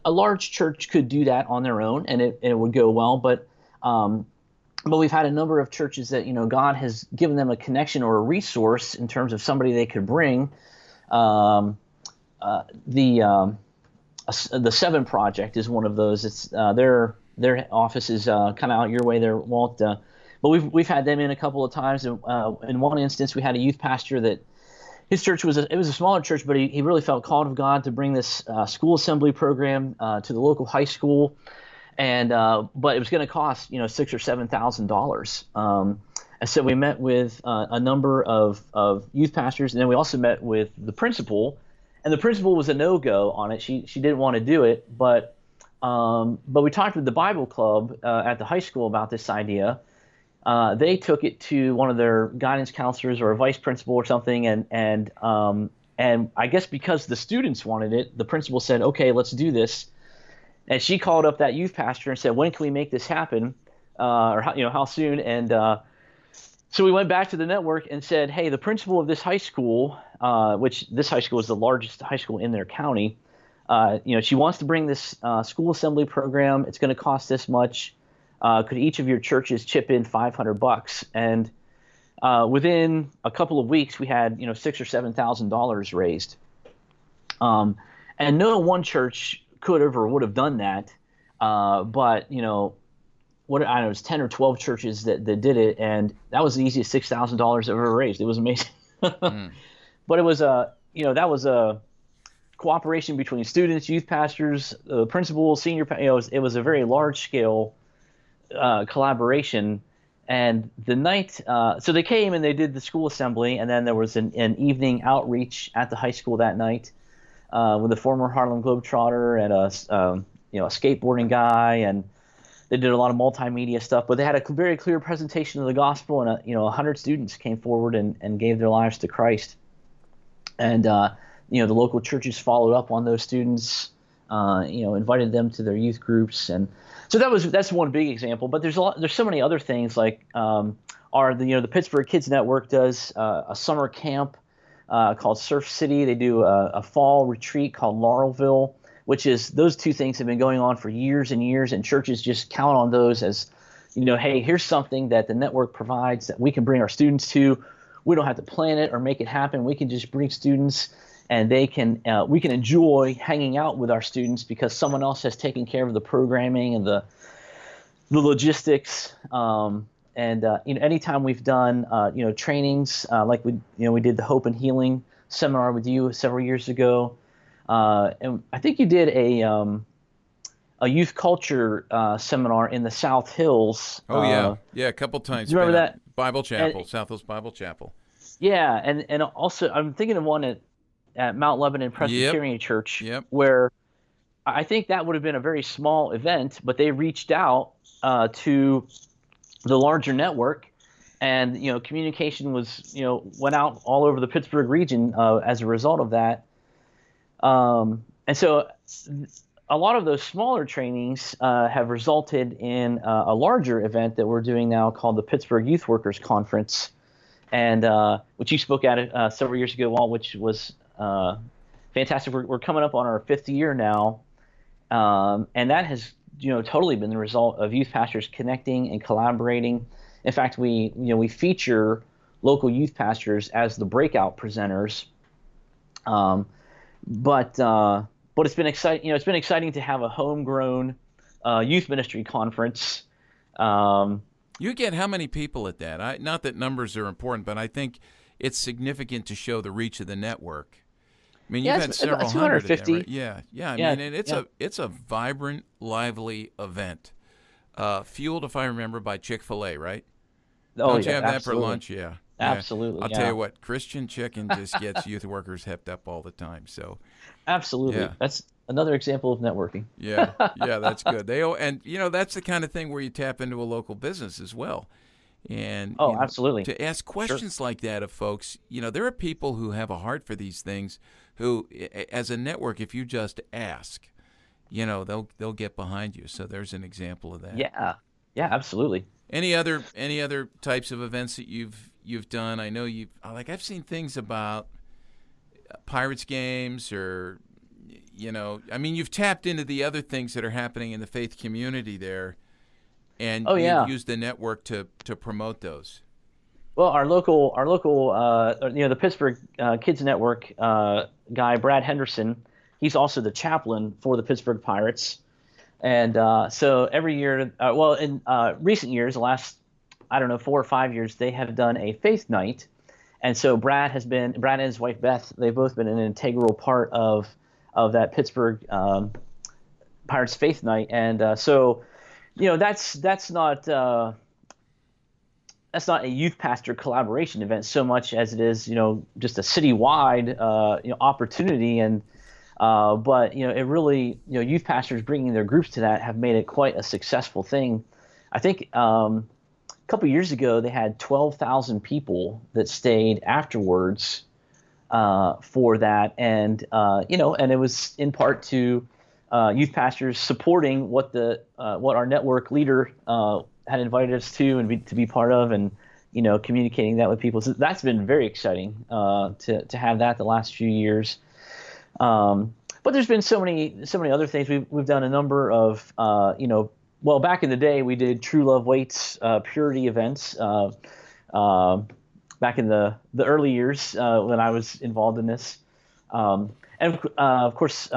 a large church could do that on their own and it would go well. But we've had a number of churches that, God has given them a connection or a resource in terms of somebody they could bring. The Seven Project is one of those. It's their office is kind of out your way there, Walt. But we've had them in a couple of times. And in one instance, we had a youth pastor that his church was a smaller church, but he really felt called of God to bring this school assembly program to the local high school, and but it was going to cost $6,000 or $7,000. And so we met with a number of youth pastors, and then we also met with the principal. And the principal was a no-go on it. She didn't want to do it, but we talked with the Bible club at the high school about this idea. They took it to one of their guidance counselors or a vice principal or something, and I guess because the students wanted it, the principal said, "Okay, let's do this." And she called up that youth pastor and said, "When can we make this happen? Or how soon?" And so we went back to the network and said, "Hey, the principal of this high school, which this high school is the largest high school in their county, she wants to bring this school assembly program. It's going to cost this much. Could each of your churches chip in $500?" And within a couple of weeks, we had $6,000 or $7,000 raised. And no one church could have or would have done that, but what I don't know, it was 10 or 12 churches that did it, and that was the easiest $6,000 I've ever raised. It was amazing. But it was that was a cooperation between students, youth pastors, principals, senior. It was a very large scale collaboration. And the night, so they came and they did the school assembly, and then there was an evening outreach at the high school that night with a former Harlem Globetrotter and a skateboarding guy, and they did a lot of multimedia stuff. But they had a very clear presentation of the gospel, and 100 students came forward and gave their lives to Christ. And the local churches followed up on those students, invited them to their youth groups, and so that's one big example. But there's so many other things like the Pittsburgh Kids Network does a summer camp called Surf City. They do a fall retreat called Laurelville, which is those two things have been going on for years and years, and churches just count on those as, hey, here's something that the network provides that we can bring our students to. We don't have to plan it or make it happen. We can just bring students, and we can enjoy hanging out with our students because someone else has taken care of the programming and the logistics. Anytime we've done trainings like we did the Hope and Healing seminar with you several years ago, and I think you did a youth culture seminar in the South Hills. Oh yeah, a couple times. Do you remember that? Bible Chapel, South Hills Bible Chapel. Yeah, and also I'm thinking of one at Mount Lebanon Presbyterian Church, where I think that would have been a very small event, but they reached out to the larger network, and communication was went out all over the Pittsburgh region as a result of that. And so a lot of those smaller trainings have resulted in a larger event that we're doing now called the Pittsburgh Youth Workers Conference, and which you spoke at several years ago, Walt, which was fantastic. We're coming up on our 5th year now, and that has totally been the result of youth pastors connecting and collaborating. In fact, we feature local youth pastors as the breakout presenters. But it's been exciting. It's been exciting to have a homegrown youth ministry conference. You get how many people at that? Not that numbers are important, but I think it's significant to show the reach of the network. I mean, Yeah, you've had it's about several hundred of them, 250. right? Yeah, yeah. I Yeah, mean, and it's a vibrant, lively event. Fueled, if I remember, by Chick-fil-A, right? Oh Don't you yeah, have that for absolutely. lunch? Yeah, yeah. Absolutely, I'll tell yeah. you what, Christian chicken just gets youth workers hepped up all the time. So, Absolutely. yeah, That's another example of networking. yeah, yeah. That's good. And that's the kind of thing where you tap into a local business as well. And Oh, absolutely. to ask Sure. questions like that of folks, there are people who have a heart for these things. Who, as a network, if you just ask, they'll get behind you. So there's an example of that. Yeah. Yeah, absolutely. Any other types of events that you've done? I know I've seen things about Pirates games, or I mean, you've tapped into the other things that are happening in the faith community there, and Oh you've yeah. used the network to promote those. Well, our local, the Pittsburgh Kids Network guy, Brad Henderson, he's also the chaplain for the Pittsburgh Pirates. And so every year, well, in recent years, the last, I don't know, 4 or 5 years, they have done a faith night. And so Brad and his wife Beth, they've both been an integral part of that Pittsburgh Pirates faith night. And so, that's not a youth pastor collaboration event so much as it is, just a citywide, opportunity. And but it really, youth pastors bringing their groups to that have made it quite a successful thing. I think a couple of years ago they had 12,000 people that stayed afterwards for that, and and it was in part to youth pastors supporting what our network leader had invited us to and to be part of, and communicating that with people. So that's been very exciting to have that the last few years. But there's been so many other things. We've done a number of well, back in the day we did True Love Waits purity events back in the early years when I was involved in this, and of course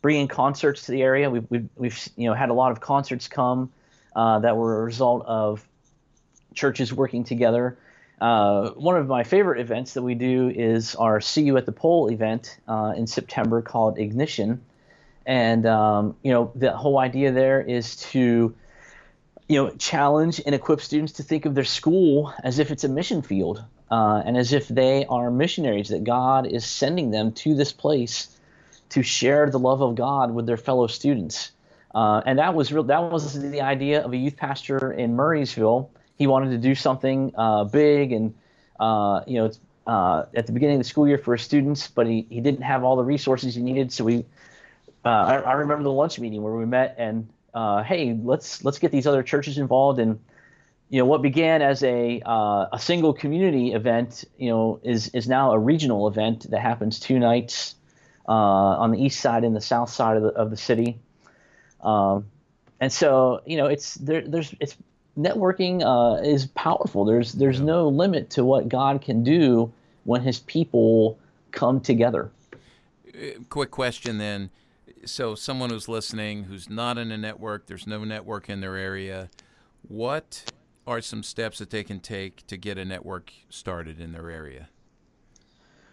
bringing concerts to the area. We've had a lot of concerts come that were a result of churches working together. One of my favorite events that we do is our See You at the Pole event in September called Ignition. And, the whole idea there is to, challenge and equip students to think of their school as if it's a mission field and as if they are missionaries, that God is sending them to this place to share the love of God with their fellow students. And that was the idea of a youth pastor in Murraysville. He wanted to do something big and at the beginning of the school year for his students, but he didn't have all the resources he needed. So I remember the lunch meeting where we met and hey, let's get these other churches involved. And what began as a single community event is now a regional event that happens 2 nights on the east side and the south side of the city. And so it's networking is powerful. There's no limit to what God can do when His people come together. Quick question then. So someone who's listening who's not in a network, there's no network in their area, what are some steps that they can take to get a network started in their area?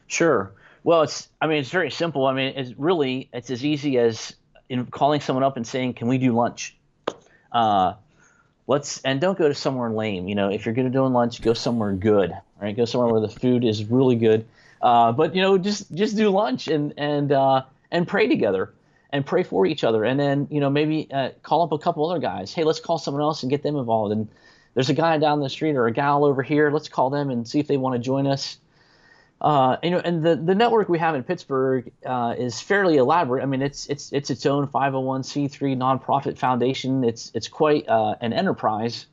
Sure. Well, it's very simple. It's as easy as calling someone up and saying, "Can we do lunch?" And don't go to somewhere lame. If you're going to do lunch, go somewhere good. Right? Go somewhere where the food is really good. But just do lunch and pray together and pray for each other. And then maybe call up a couple other guys. Hey, let's call someone else and get them involved. And there's a guy down the street or a gal over here. Let's call them and see if they want to join us. And the network we have in Pittsburgh is fairly elaborate. It's its own 501c3 nonprofit foundation. It's quite an enterprise,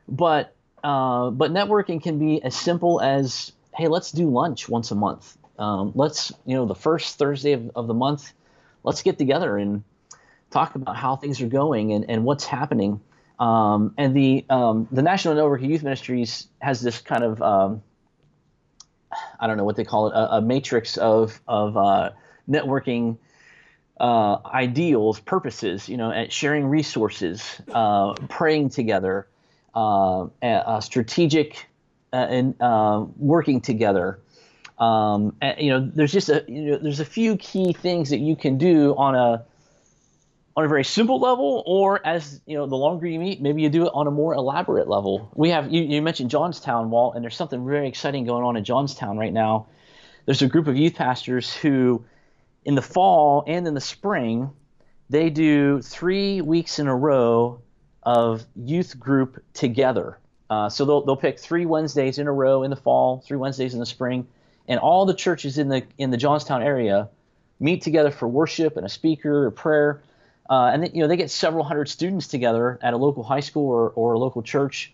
but networking can be as simple as, hey, let's do lunch once a month. Let's the first Thursday of the month, let's get together and talk about how things are going and what's happening. And the National Network of Youth Ministries has this kind of I don't know what they call it, a matrix of networking ideals, purposes, at sharing resources, praying together, strategic and working together, And, there's just there's a few key things that you can do on a very simple level, or as the longer you meet, maybe you do it on a more elaborate level. We have you mentioned Johnstown, Walt, and there's something very exciting going on in Johnstown right now. There's a group of youth pastors who, in the fall and in the spring, they do 3 weeks in a row of youth group together. So they'll pick 3 Wednesdays in a row in the fall, 3 Wednesdays in the spring, and all the churches in the Johnstown area meet together for worship and a speaker or prayer. And then, they get several hundred students together at a local high school or a local church.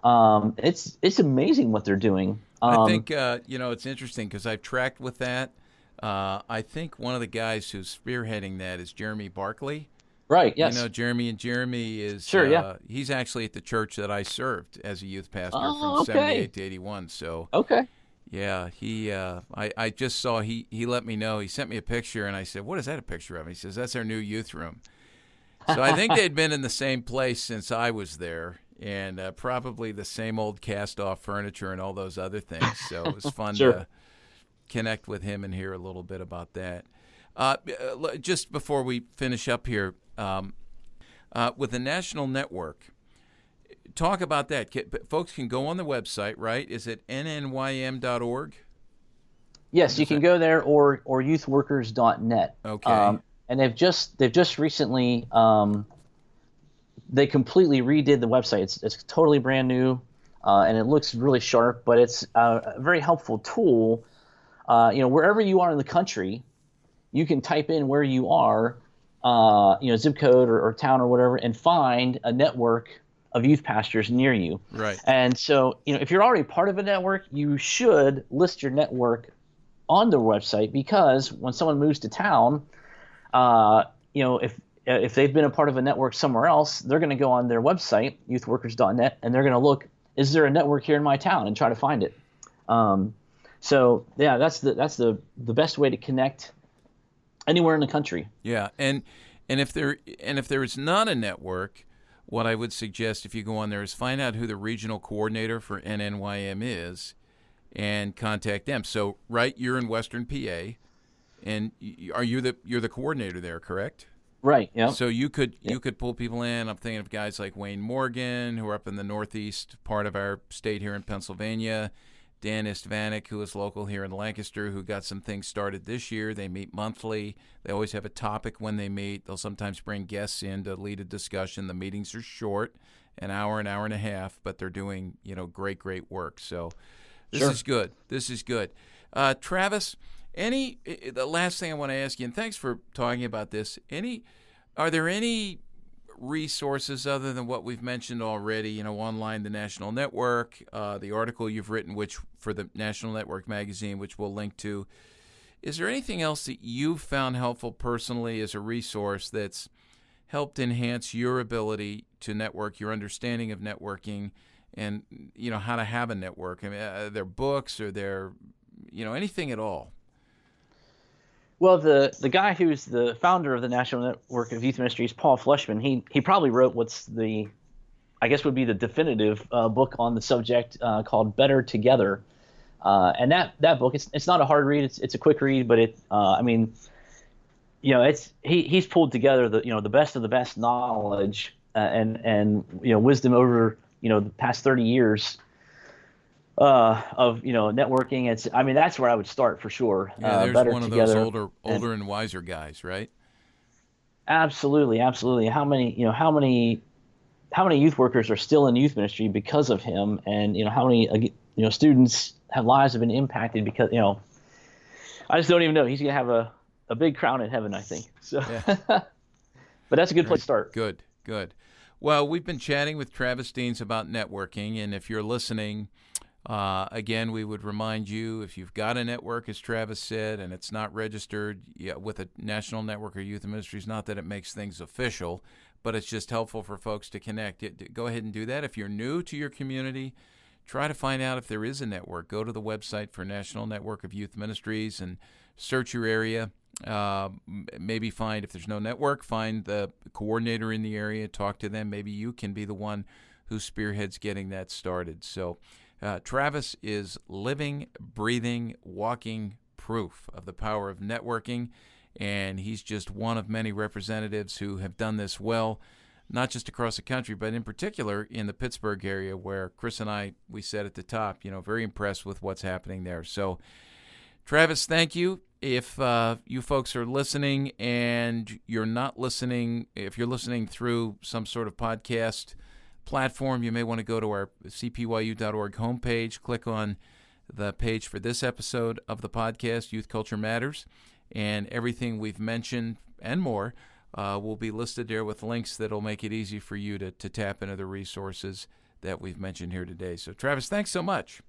It's amazing what they're doing. I think it's interesting because I've tracked with that. I think one of the guys who's spearheading that is Jeremy Barkley. Right. Yes. Jeremy is sure. Yeah. He's actually at the church that I served as a youth pastor from okay. 78 to 81. So okay. Yeah, I just saw he let me know. He sent me a picture, and I said, "What is that a picture of?" He says, "That's our new youth room." So I think they'd been in the same place since I was there, and probably the same old cast-off furniture and all those other things. So it was fun sure. to connect with him and hear a little bit about that. Just before we finish up here, with the national network, talk about that. Folks can go on the website, right? Is it nnym.org? Yes, you can go there or youthworkers.net. Okay. And they've just recently they completely redid the website. It's totally brand new, and it looks really sharp. But it's a very helpful tool. Wherever you are in the country, you can type in where you are, zip code or town or whatever, and find a network of youth pastors near you. Right. And so, if you're already part of a network, you should list your network on their website, because when someone moves to town, if they've been a part of a network somewhere else, they're going to go on their website, youthworkers.net, and they're going to look, is there a network here in my town, and try to find it. So yeah, that's the best way to connect anywhere in the country. Yeah, and if there is not a network, what I would suggest if you go on there is find out who the regional coordinator for NNYM is, and contact them. So, right, you're in Western PA, and you're the coordinator there, correct? Right. Yeah. So you could pull people in. I'm thinking of guys like Wayne Morgan, who are up in the northeast part of our state here in Pennsylvania. Dan Istvanik, who is local here in Lancaster, who got some things started this year. They meet monthly. They always have a topic when they meet. They'll sometimes bring guests in to lead a discussion. The meetings are short, an hour and a half, but they're doing great work. So this is good. This is good. Travis, the last thing I want to ask you, and thanks for talking about this. Are there any resources other than what we've mentioned already? Online, the National Network, the article you've written, which for the National Network magazine, which we'll link to. Is there anything else that you've found helpful personally as a resource that's helped enhance your ability to network, your understanding of networking, and how to have a network? I mean, are there books, or there anything at all? Well, the guy who's the founder of the National Network of Youth Ministries, Paul Fleshman, he probably wrote what's would be the definitive book on the subject, called Better Together. And that book, it's not a hard read. It's a quick read, but he's pulled together the best of the best knowledge and wisdom over the past 30 years of networking. That's where I would start for sure. Yeah, there's Better one of Together, those older and wiser guys, right? Absolutely. How many youth workers are still in youth ministry because of him, and how many students have lives have been impacted because I just don't even know. He's gonna have a big crown in heaven, I think. So, yeah. But that's a good place to start. Good. Well, we've been chatting with Travis Deans about networking, and if you're listening, again, we would remind you, if you've got a network, as Travis said, and it's not registered with a National Network of Youth Ministries, not that it makes things official, but it's just helpful for folks to connect. Go ahead and do that. If you're new to your community, try to find out if there is a network. Go to the website for National Network of Youth Ministries and search your area. Maybe find, if there's no network, find the coordinator in the area, talk to them. Maybe you can be the one who spearheads getting that started. So Travis is living, breathing, walking proof of the power of networking, and he's just one of many representatives who have done this well, not just across the country, but in particular in the Pittsburgh area, where Chris and I, we said at the top, very impressed with what's happening there. So, Travis, thank you. If you folks are listening and you're not listening, if you're listening through some sort of podcast platform, you may want to go to our cpyu.org homepage, click on the page for this episode of the podcast, Youth Culture Matters, and everything we've mentioned and more will be listed there with links that will make it easy for you to tap into the resources that we've mentioned here today. So, Travis, thanks so much.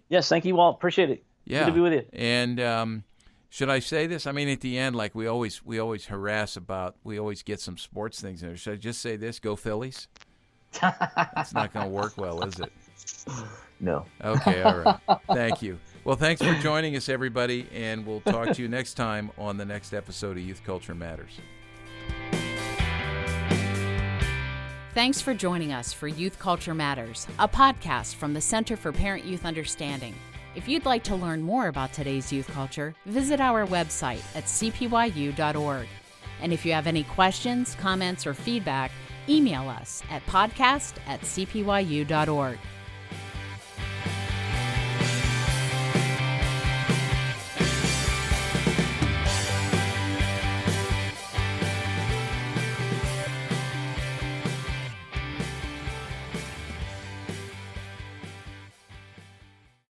Yes, thank you, Walt. Appreciate it. Yeah. Good to be with you. And should I say this? I mean, at the end, like we always harass about, we always get some sports things in there. Should I just say this? Go Phillies? That's not going to work well, is it? No. Okay, all right. Thank you. Well, thanks for joining us, everybody, and we'll talk to you next time on the next episode of Youth Culture Matters. Thanks for joining us for Youth Culture Matters, a podcast from the Center for Parent-Youth Understanding. If you'd like to learn more about today's youth culture, visit our website at cpyu.org. And if you have any questions, comments, or feedback, email us at podcast@cpyu.org.